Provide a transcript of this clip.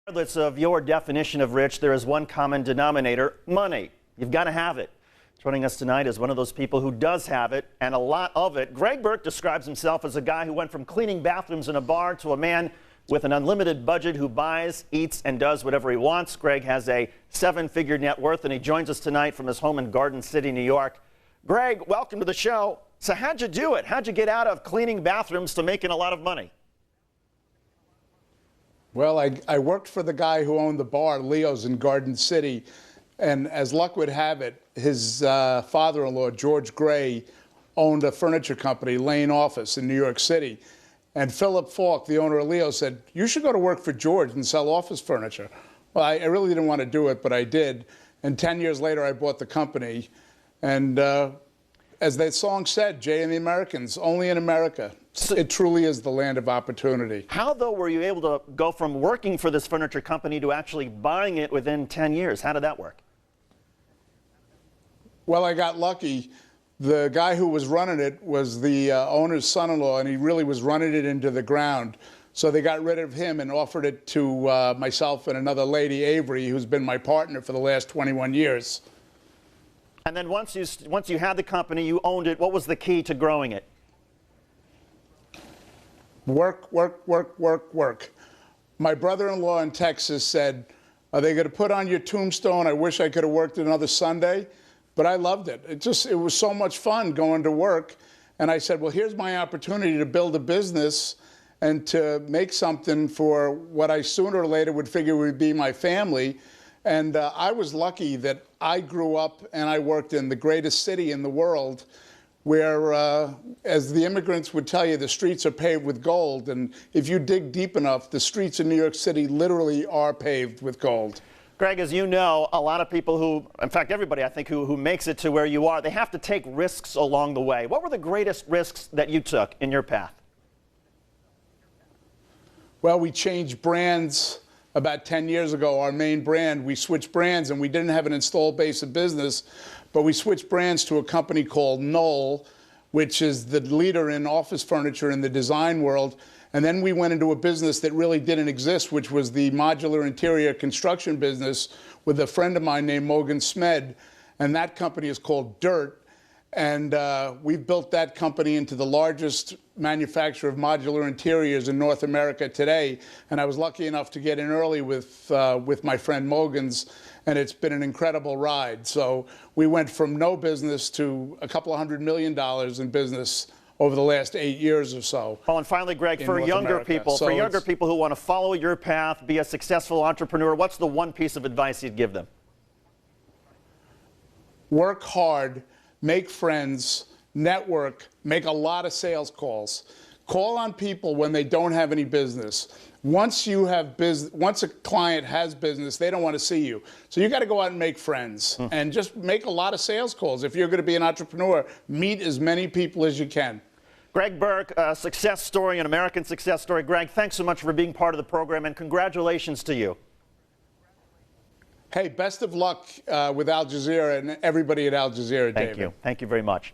Regardless of your definition of rich, there is one common denominator: money. You've got to have it. Joining us tonight is one of those people who does have it, and a lot of it. Greg Burke describes himself as a guy who went from cleaning bathrooms in a bar to a man with an unlimited budget who buys, eats, and does whatever he wants. Greg has a seven-figure net worth, and he joins us tonight from his home in Garden City, New York. Greg, welcome to the show. So how'd you do it? How'd you get out of cleaning bathrooms to making a lot of money? Well, I worked for the guy who owned the bar, Leo's, in Garden City. And as luck would have it, his father-in-law, George Gray, owned a furniture company, Lane Office, in New York City. And Philip Falk, the owner of Leo, said, "You should go to work for George and sell office furniture." Well, I really didn't want to do it, but I did. And 10 years later, I bought the company. And as that song said, Jay and the Americans, only in America. It truly is the land of opportunity. How, though, were you able to go from working for this furniture company to actually buying it within 10 years? How did that work? Well, I got lucky. The guy who was running it was the owner's son-in-law, and he really was running it into the ground. So they got rid of him and offered it to myself and another lady, Avery, who's been my partner for the last 21 years. And then once you had the company, you owned it, what was the key to growing it? Work, work, work, work, work. My brother-in-law in Texas said, "Are they going to put on your tombstone, 'I wish I could have worked another Sunday'?" But I loved it. It was so much fun going to work. And I said, well, here's my opportunity to build a business and to make something for what I sooner or later would figure would be my family. And I was lucky that I grew up and I worked in the greatest city in the world, where, as the immigrants would tell you, the streets are paved with gold. And if you dig deep enough, the streets in New York City literally are paved with gold. Greg, as you know, a lot of people who, in fact, everybody, I think, who makes it to where you are, they have to take risks along the way. What were the greatest risks that you took in your path? Well, we changed brands about 10 years ago. Our main brand, we switched brands, and we didn't have an installed base of business, but we switched brands to a company called Knoll, which is the leader in office furniture in the design world. And then we went into a business that really didn't exist, which was the modular interior construction business with a friend of mine named Mogan Smed. And that company is called Dirt. And we built that company into the largest manufacturer of modular interiors in North America today. And I was lucky enough to get in early with my friend Mogan's, and it's been an incredible ride. So we went from no business to a couple of $100 million in business over the last 8 years or so. Oh, and finally, Greg, for younger people who want to follow your path, be a successful entrepreneur, what's the one piece of advice you'd give them? Work hard, make friends, network, make a lot of sales calls. Call on people when they don't have any business. Once a client has business, they don't want to see you. So you got to go out and make friends and just make a lot of sales calls. If you're going to be an entrepreneur, meet as many people as you can. Greg Burke, a success story, an American success story. Greg, thanks so much for being part of the program, and congratulations to you. Hey, best of luck with Al Jazeera and everybody at Al Jazeera, David. Thank you. Thank you very much.